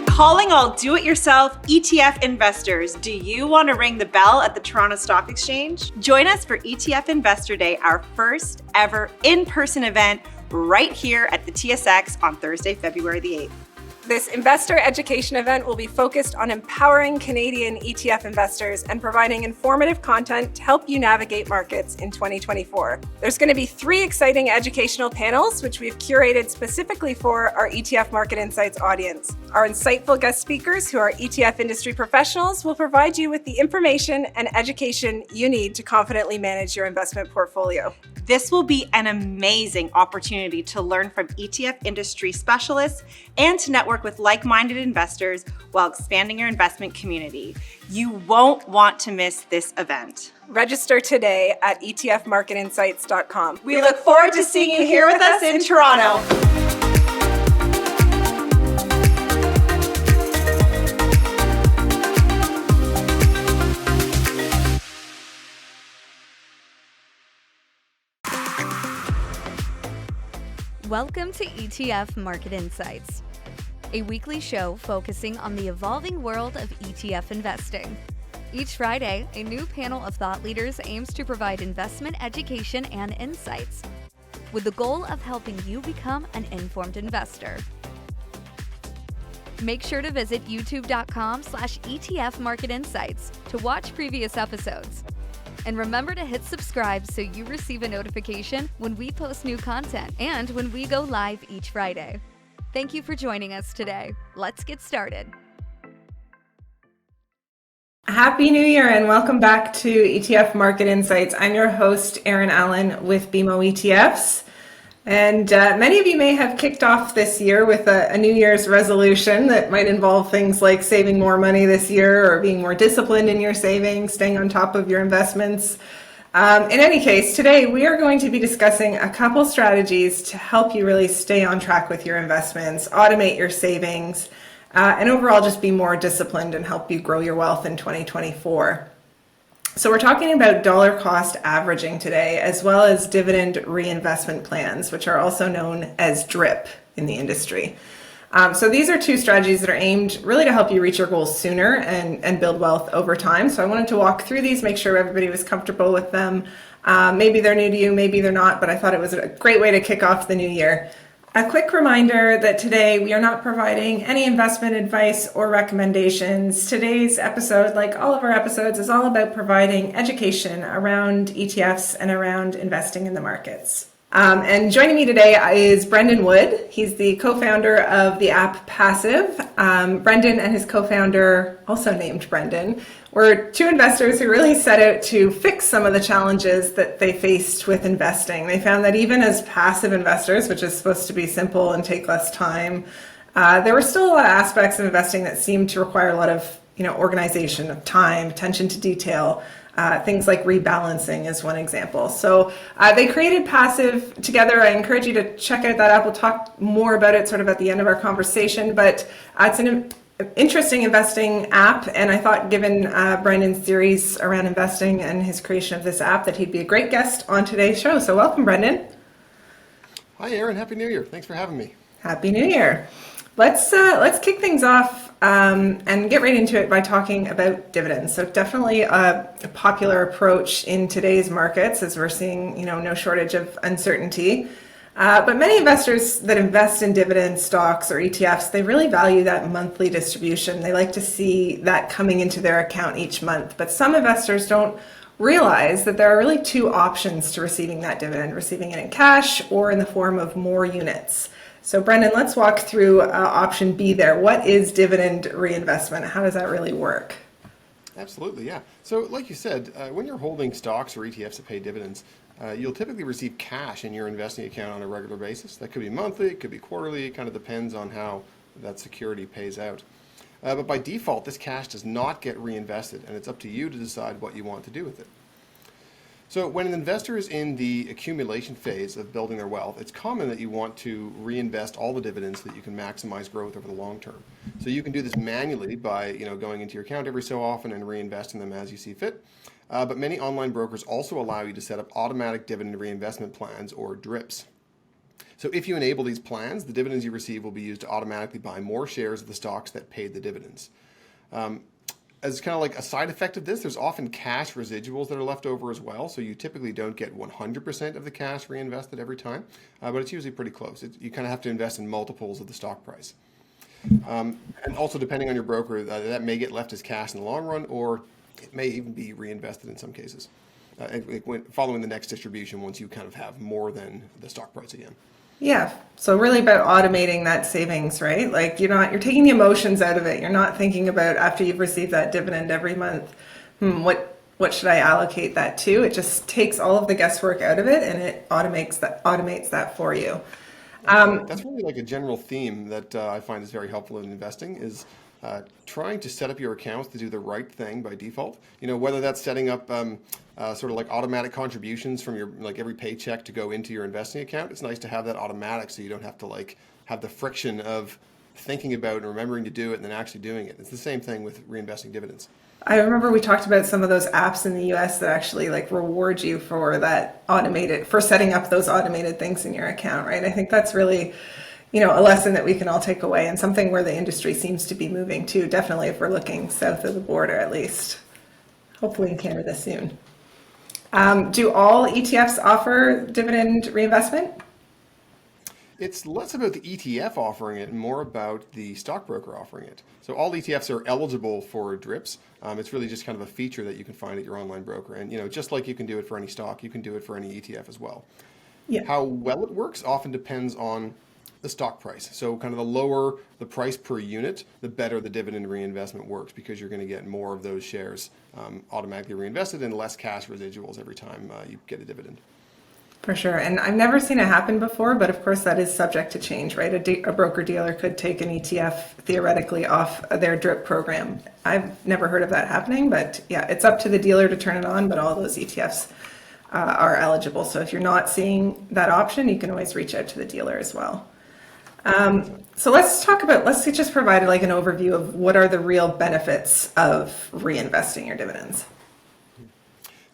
Calling all do-it-yourself ETF investors. Do you want to ring the bell at the Toronto Stock Exchange? Join us for ETF Investor Day, our first ever in-person event right here at the TSX on Thursday, February the 8th. This investor education event will be focused on empowering Canadian ETF investors and providing informative content to help you navigate markets in 2024. There's going to be 3 exciting educational panels, which we've curated specifically for our ETF Market Insights audience. Our insightful guest speakers, who are ETF industry professionals, will provide you with the information and education you need to confidently manage your investment portfolio. This will be an amazing opportunity to learn from ETF industry specialists and to network with like-minded investors while expanding your investment community. You won't want to miss this event. Register today at etfmarketinsights.com. We look forward to seeing you here with us in Toronto. Welcome to ETF Market Insights, a weekly show focusing on the evolving world of ETF investing. Each Friday, a new panel of thought leaders aims to provide investment education and insights, with the goal of helping you become an informed investor. Make sure to visit youtube.com/ETF Market Insights to watch previous episodes. And remember to hit subscribe so you receive a notification when we post new content and when we go live each Friday. Thank you for joining us today. Let's get started. Happy New Year and welcome back to ETF Market Insights. I'm your host, Erin Allen with BMO ETFs. And many of you may have kicked off this year with a New Year's resolution that might involve things like saving more money this year or being more disciplined in your savings, staying on top of your investments. In any case, today we are going to be discussing a couple strategies to help you really stay on track with your investments, automate your savings, and overall just be more disciplined and help you grow your wealth in 2024. So we're talking about dollar cost averaging today, as well as dividend reinvestment plans, which are also known as DRIP in the industry. So these are 2 strategies that are aimed really to help you reach your goals sooner and build wealth over time. So I wanted to walk through these, make sure everybody was comfortable with them. Maybe they're new to you, maybe they're not, but I thought it was a great way to kick off the new year. A quick reminder that today we are not providing any investment advice or recommendations. Today's episode, like all of our episodes, is all about providing education around ETFs and around investing in the markets. And joining me today is Brendan Wood. He's the co-founder of the app Passiv. Brendan and his co-founder, also named Brendan, were 2 investors who really set out to fix some of the challenges that they faced with investing. They found that even as passive investors, which is supposed to be simple and take less time, there were still a lot of aspects of investing that seemed to require a lot of organization of time, attention to detail. Things like rebalancing is one example. So they created Passiv together. I encourage you to check out that app. We'll talk more about it sort of at the end of our conversation, but it's an interesting investing app. And I thought given Brendan's theories around investing and his creation of this app that he'd be a great guest on today's show. So welcome, Brendan. Hi, Erin. Happy New Year. Thanks for having me. Happy New Year. Let's kick things off and get right into it by talking about dividends. So definitely a popular approach in today's markets as we're seeing, no shortage of uncertainty. But many investors that invest in dividend stocks or ETFs, they really value that monthly distribution. They like to see that coming into their account each month. But some investors don't realize that there are really 2 options to receiving that dividend, receiving it in cash or in the form of more units. So Brendan, let's walk through option B there. What is dividend reinvestment? How does that really work? Absolutely, yeah. So like you said, when you're holding stocks or ETFs that pay dividends, you'll typically receive cash in your investing account on a regular basis. That could be monthly, it could be quarterly, it kind of depends on how that security pays out. But by default, this cash does not get reinvested, and it's up to you to decide what you want to do with it. So when an investor is in the accumulation phase of building their wealth, it's common that you want to reinvest all the dividends so that you can maximize growth over the long term. So you can do this manually by going into your account every so often and reinvesting them as you see fit. But many online brokers also allow you to set up automatic dividend reinvestment plans, or DRIPs. So if you enable these plans, the dividends you receive will be used to automatically buy more shares of the stocks that paid the dividends. As kind of like a side effect of this, there's often cash residuals that are left over as well. So you typically don't get 100% of the cash reinvested every time, but it's usually pretty close. You kind of have to invest in multiples of the stock price. And also, depending on your broker, that may get left as cash in the long run, or it may even be reinvested in some cases, following the next distribution once you kind of have more than the stock price again. Yeah. So really about automating that savings, right? Like you're taking the emotions out of it. You're not thinking about after you've received that dividend every month, what should I allocate that to? It just takes all of the guesswork out of it and it automates that for you. That's really like a general theme that I find is very helpful in investing is trying to set up your accounts to do the right thing by default. Whether that's setting up sort of like automatic contributions from your every paycheck to go into your investing account. It's nice to have that automatic so you don't have to have the friction of thinking about and remembering to do it and then actually doing it. It's the same thing with reinvesting dividends. I remember we talked about some of those apps in the US that actually reward you for setting up those automated things in your account, right? I think that's really a lesson that we can all take away and something where the industry seems to be moving to, definitely if we're looking south of the border at least. Hopefully in Canada soon. Do all ETFs offer dividend reinvestment? It's less about the ETF offering it and more about the stockbroker offering it. So all ETFs are eligible for DRIPs. It's really just kind of a feature that you can find at your online broker. And just like you can do it for any stock, you can do it for any ETF as well. Yeah. How well it works often depends on the stock price. So kind of the lower the price per unit, the better the dividend reinvestment works because you're going to get more of those shares automatically reinvested and less cash residuals every time you get a dividend. For sure. And I've never seen it happen before, but of course that is subject to change, right? A broker dealer could take an ETF theoretically off their DRIP program. I've never heard of that happening, but yeah, it's up to the dealer to turn it on, but all those ETFs are eligible. So if you're not seeing that option, you can always reach out to the dealer as well. So let's just provide an overview of what are the real benefits of reinvesting your dividends.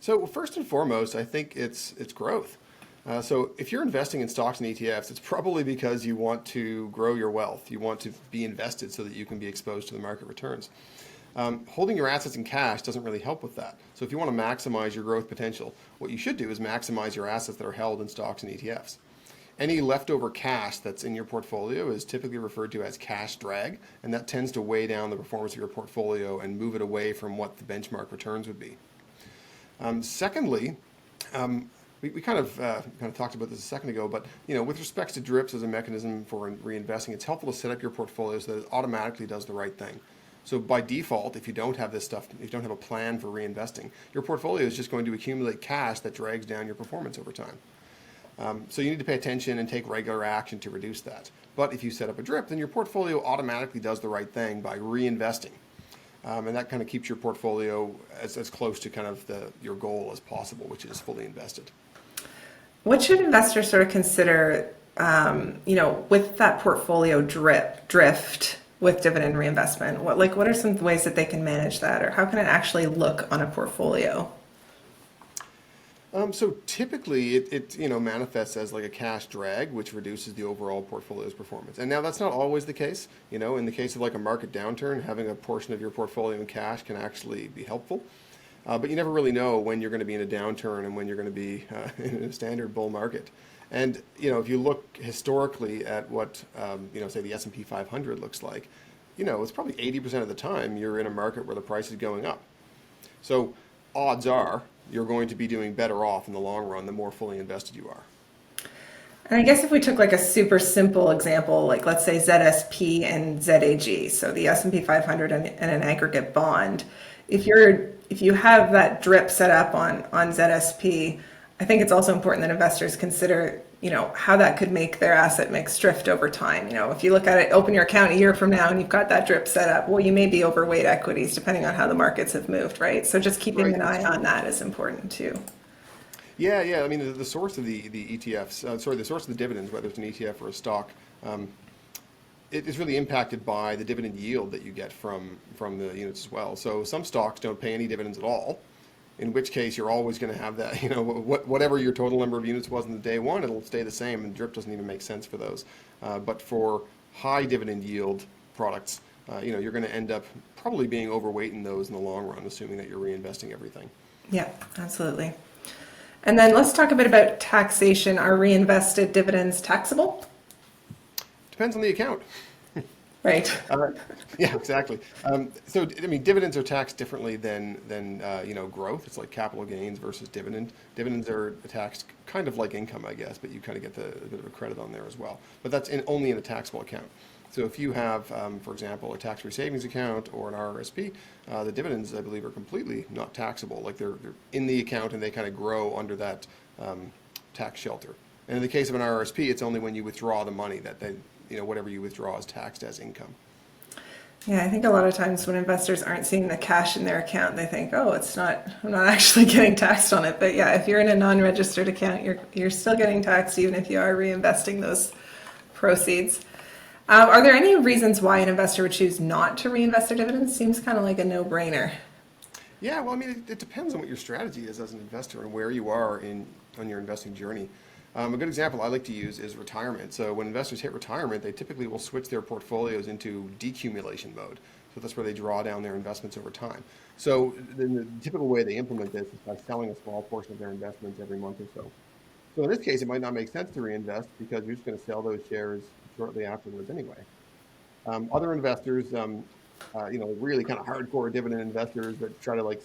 So first and foremost, I think it's growth. So if you're investing in stocks and ETFs, it's probably because you want to grow your wealth. You want to be invested so that you can be exposed to the market returns. Holding your assets in cash doesn't really help with that. So if you want to maximize your growth potential, what you should do is maximize your assets that are held in stocks and ETFs. Any leftover cash that's in your portfolio is typically referred to as cash drag, and that tends to weigh down the performance of your portfolio and move it away from what the benchmark returns would be. Secondly, we kind of talked about this a second ago, but with respect to DRIPs as a mechanism for reinvesting, it's helpful to set up your portfolio so that it automatically does the right thing. So by default, if you don't have this stuff, if you don't have a plan for reinvesting, your portfolio is just going to accumulate cash that drags down your performance over time. So you need to pay attention and take regular action to reduce that. But if you set up a DRIP, then your portfolio automatically does the right thing by reinvesting. And that kind of keeps your portfolio as close to kind of your goal as possible, which is fully invested. What should investors sort of consider, with that portfolio drift with dividend reinvestment? What are some ways that they can manage that, or how can it actually look on a portfolio? So typically it manifests as a cash drag, which reduces the overall portfolio's performance. And now that's not always the case. In the case of a market downturn, having a portion of your portfolio in cash can actually be helpful. But you never really know when you're going to be in a downturn and when you're going to be in a standard bull market. And if you look historically at what say the S&P 500 looks like, it's probably 80% of the time you're in a market where the price is going up. So odds are you're going to be doing better off in the long run the more fully invested you are. And I guess if we took a super simple example, let's say ZSP and ZAG, so the S&P 500 and an aggregate bond, if you have that DRIP set up on ZSP, I think it's also important that investors consider how that could make their asset mix drift over time. If you look at it, open your account a year from now and you've got that DRIP set up, well, you may be overweight equities depending on how the markets have moved, right? So just keeping an eye on that is important too. Yeah. I mean, the source of the ETFs, the source of the dividends, whether it's an ETF or a stock, it is really impacted by the dividend yield that you get from the units as well. So some stocks don't pay any dividends at all, in which case you're always going to have that, whatever your total number of units was in the day one, it'll stay the same, and DRIP doesn't even make sense for those. But for high dividend yield products, you're going to end up probably being overweight in those in the long run, assuming that you're reinvesting everything. Yeah, absolutely. And then let's talk a bit about taxation. Are reinvested dividends taxable? Depends on the account. Right. Yeah, exactly. Dividends are taxed differently than growth. It's like capital gains versus dividend. Dividends are taxed kind of like income, I guess, but you kind of get a bit of a credit on there as well. But that's only in a taxable account. So if you have, for example, a tax-free savings account or an RRSP, the dividends, I believe, are completely not taxable. Like they're in the account and they kind of grow under that tax shelter. And in the case of an RRSP, it's only when you withdraw the money that whatever you withdraw is taxed as income. Yeah, I think a lot of times when investors aren't seeing the cash in their account, they think, oh, I'm not actually getting taxed on it. But yeah, if you're in a non-registered account, you're still getting taxed even if you are reinvesting those proceeds. Are there any reasons why an investor would choose not to reinvest their dividends? Seems kind of like a no-brainer. Yeah, well, it depends on what your strategy is as an investor and where you are on your investing journey. A good example I like to use is retirement. So when investors hit retirement, they typically will switch their portfolios into decumulation mode. So that's where they draw down their investments over time. So the typical way they implement this is by selling a small portion of their investments every month or so. So in this case, it might not make sense to reinvest because you're just going to sell those shares shortly afterwards anyway. Other investors, really kind of hardcore dividend investors that try to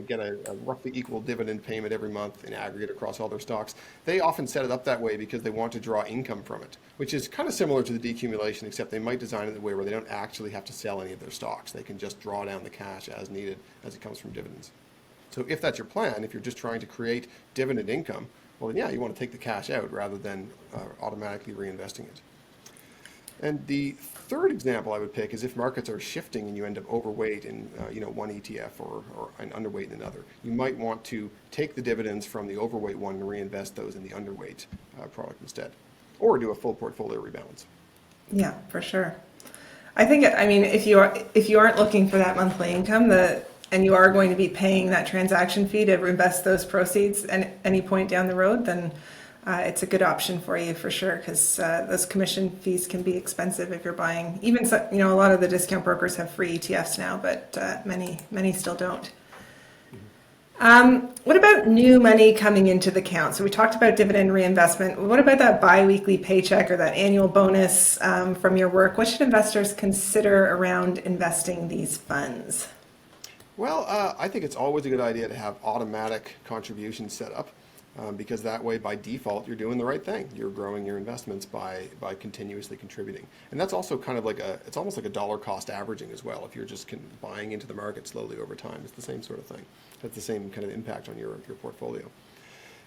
get a roughly equal dividend payment every month in aggregate across all their stocks, they often set it up that way because they want to draw income from it, which is kind of similar to the decumulation, except they might design it in a way where they don't actually have to sell any of their stocks. They can just draw down the cash as needed as it comes from dividends. So if that's your plan, if you're just trying to create dividend income, well, then yeah, you want to take the cash out rather than automatically reinvesting it. And the third example I would pick is if markets are shifting and you end up overweight in one ETF or an underweight in another. You might want to take the dividends from the overweight one and reinvest those in the underweight product instead, or do a full portfolio rebalance. Yeah, for sure. I think, if you aren't looking for that monthly income, and you are going to be paying that transaction fee to invest those proceeds at any point down the road, then it's a good option for you for sure, because those commission fees can be expensive if you're buying. Even a lot of the discount brokers have free ETFs now, but many still don't. What about new money coming into the account? So we talked about dividend reinvestment. What about that biweekly paycheck or that annual bonus from your work? What should investors consider around investing these funds? Well, I think it's always a good idea to have automatic contributions set up. Because that way, by default, you're doing the right thing. You're growing your investments by continuously contributing. And that's also kind of it's almost like a dollar cost averaging as well. If you're just buying into the market slowly over time, it's the same sort of thing. That's the same kind of impact on your portfolio.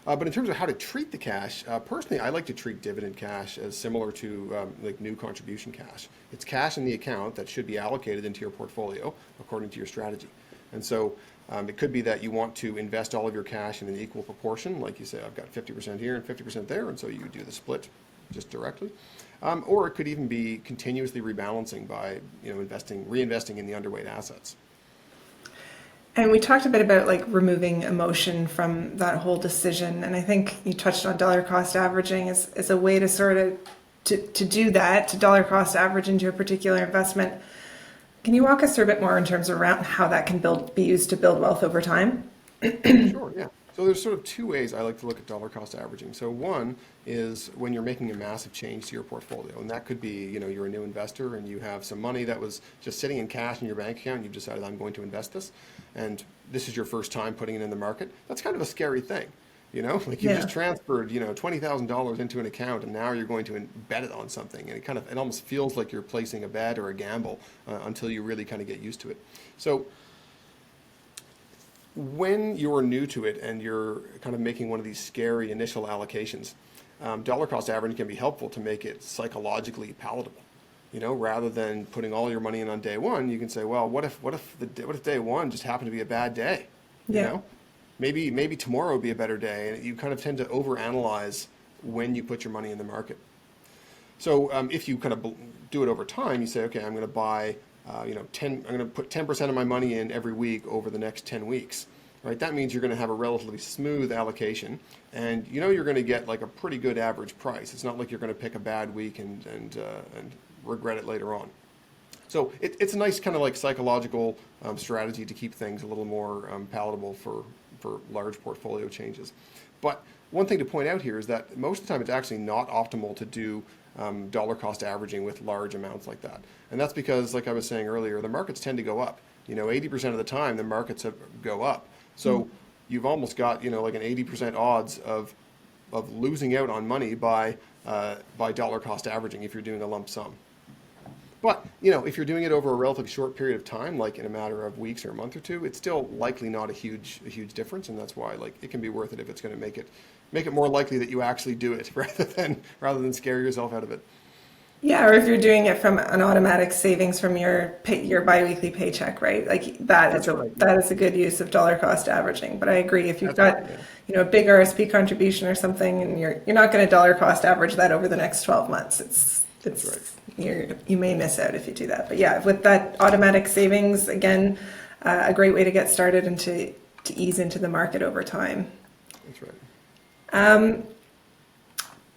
But in terms of how to treat the cash, personally, I like to treat dividend cash as similar to new contribution cash. It's cash in the account that should be allocated into your portfolio according to your strategy. And so it could be that you want to invest all of your cash in an equal proportion. Like you say, I've got 50% here and 50% there, and so you do the split just directly. Or it could even be continuously rebalancing by reinvesting in the underweight assets. And we talked a bit about removing emotion from that whole decision. And I think you touched on dollar cost averaging as a way to sort of to do that, to dollar cost average into a particular investment. Can you walk us through a bit more in terms of around how that can be used to build wealth over time? Sure, yeah. So there's sort of two ways I like to look at dollar cost averaging. So one is when you're making a massive change to your portfolio, and that could be, you're a new investor and you have some money that was just sitting in cash in your bank account and you've decided I'm going to invest this, and this is your first time putting it in the market. That's kind of a scary thing. Just transferred, $20,000 into an account and now you're going to bet it on something. And it almost feels like you're placing a bet or a gamble until you really kind of get used to it. So when you're new to it and you're kind of making one of these scary initial allocations, dollar cost averaging can be helpful to make it psychologically palatable. Rather than putting all your money in on day one, you can say, well, what if day one just happened to be a bad day? Maybe tomorrow would be a better day, and you kind of tend to overanalyze when you put your money in the market. So if you kind of do it over time, you say, okay, I'm going to buy, I'm going to put 10% of my money in every week over the next 10 weeks. right? That means you're going to have a relatively smooth allocation, and you know you're going to get like a pretty good average price. It's not like you're going to pick a bad week and regret it later on. So it's a nice kind of like psychological strategy to keep things a little more palatable for large portfolio changes. But one thing to point out here is that most of the time it's actually not optimal to do dollar cost averaging with large amounts like that. And that's because, like I was saying earlier, the markets tend to go up. 80% of the time the markets go up. So you've almost got, like an 80% odds of losing out on money by dollar cost averaging if you're doing a lump sum. But, if you're doing it over a relatively short period of time, like in a matter of weeks or a month or two, it's still likely not a huge difference, and that's why it can be worth it if it's going to make it more likely that you actually do it rather than scare yourself out of it. Yeah, or if you're doing it from an automatic savings from your biweekly paycheck, right? Like that is a good use of dollar cost averaging. But I agree, if you've got a big RSP contribution or something, and you're not going to dollar cost average that over the next 12 months, you may miss out if you do that. But yeah, with that automatic savings, again, a great way to get started and to ease into the market over time. That's right.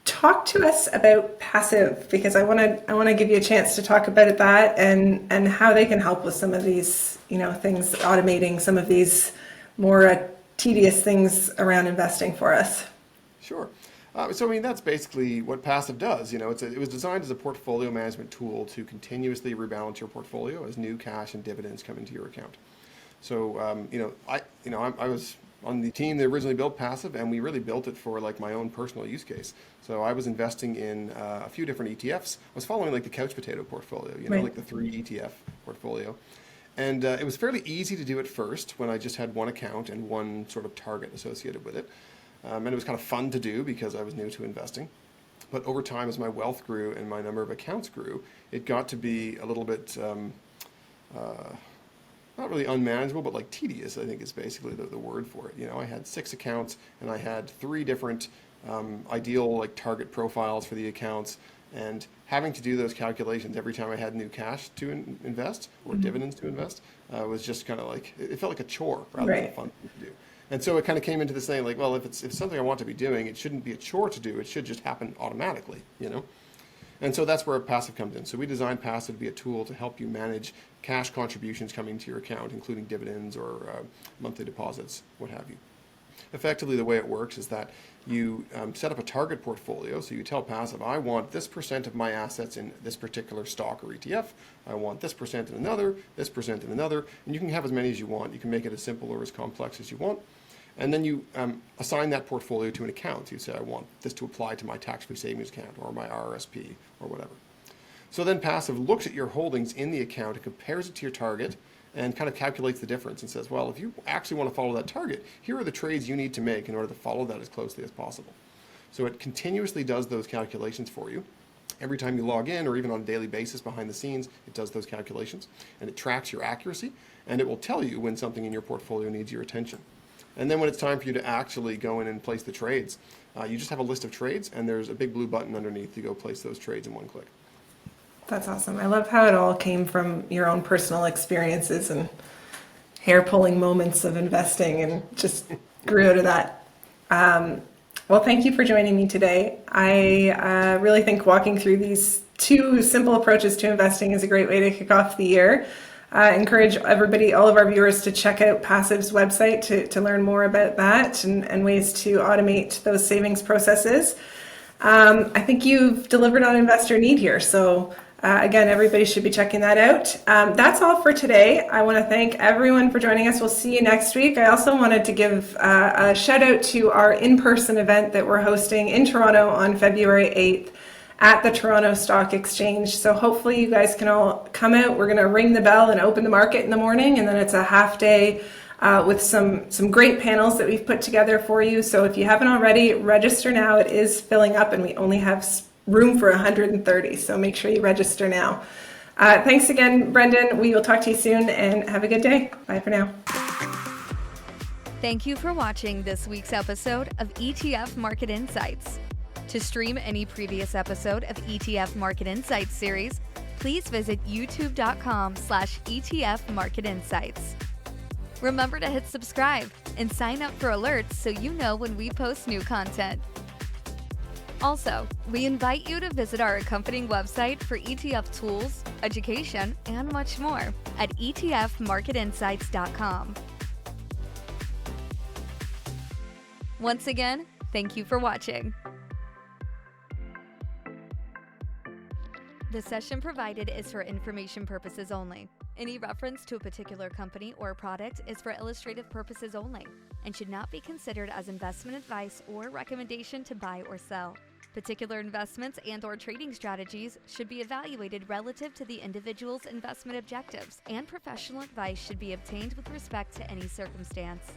Talk to us about Passiv, because I want to give you a chance to talk about that and how they can help with some of these things, automating some of these more tedious things around investing for us. Sure. That's basically what Passiv does. It was designed as a portfolio management tool to continuously rebalance your portfolio as new cash and dividends come into your account. So, I was on the team that originally built Passiv, and we really built it for like my own personal use case. So I was investing in a few different ETFs. I was following like the couch potato portfolio, right, like the 3 ETF portfolio. And it was fairly easy to do at first when I just had one account and one sort of target associated with it. And it was kind of fun to do because I was new to investing. But over time, as my wealth grew and my number of accounts grew, it got to be a little bit, not really unmanageable, but like tedious, I think is basically the word for it. I had 6 accounts and I had 3 different ideal like target profiles for the accounts, and having to do those calculations every time I had new cash to invest or dividends to invest was just kind of like, it felt like a chore rather than a fun thing to do. And so it kind of came into this thing like, well, if it's something I want to be doing, it shouldn't be a chore to do. It should just happen automatically, And so that's where Passiv comes in. So we designed Passiv to be a tool to help you manage cash contributions coming to your account, including dividends or monthly deposits, what have you. Effectively, the way it works is that you set up a target portfolio. So you tell Passiv, I want this % of my assets in this particular stock or ETF. I want this % in another, this % in another. And you can have as many as you want. You can make it as simple or as complex as you want. And then you assign that portfolio to an account. You say, I want this to apply to my tax-free savings account or my RRSP or whatever. So then Passiv looks at your holdings in the account and compares it to your target and kind of calculates the difference and says, well, if you actually want to follow that target, here are the trades you need to make in order to follow that as closely as possible. So it continuously does those calculations for you. Every time you log in, or even on a daily basis behind the scenes, it does those calculations, and it tracks your accuracy, and it will tell you when something in your portfolio needs your attention. And then when it's time for you to actually go in and place the trades, you just have a list of trades, and there's a big blue button underneath to go place those trades in one click. That's awesome. I love how it all came from your own personal experiences and hair-pulling moments of investing and just grew out of that. Well, thank you for joining me today. I really think walking through these 2 simple approaches to investing is a great way to kick off the year. I encourage everybody, all of our viewers, to check out Passiv's website to learn more about that and ways to automate those savings processes. I think you've delivered on investor need here. So again, everybody should be checking that out. That's all for today. I want to thank everyone for joining us. We'll see you next week. I also wanted to give a shout out to our in-person event that we're hosting in Toronto on February 8th. At the Toronto Stock Exchange. So hopefully you guys can all come out. We're going to ring the bell and open the market in the morning, and then it's a half day with some great panels that we've put together for you. So if you haven't already, register now. It is filling up, and we only have room for 130. So make sure you register now. Thanks again, Brendan. We will talk to you soon, and have a good day. Bye for now. Thank you for watching this week's episode of ETF Market Insights. To stream any previous episode of ETF Market Insights series, please visit youtube.com/ETF Market Insights. Remember to hit subscribe and sign up for alerts so you know when we post new content. Also, we invite you to visit our accompanying website for ETF tools, education, and much more at etfmarketinsights.com. Once again, thank you for watching. The session provided is for information purposes only. Any reference to a particular company or product is for illustrative purposes only and should not be considered as investment advice or recommendation to buy or sell. Particular investments and/or trading strategies should be evaluated relative to the individual's investment objectives, and professional advice should be obtained with respect to any circumstance.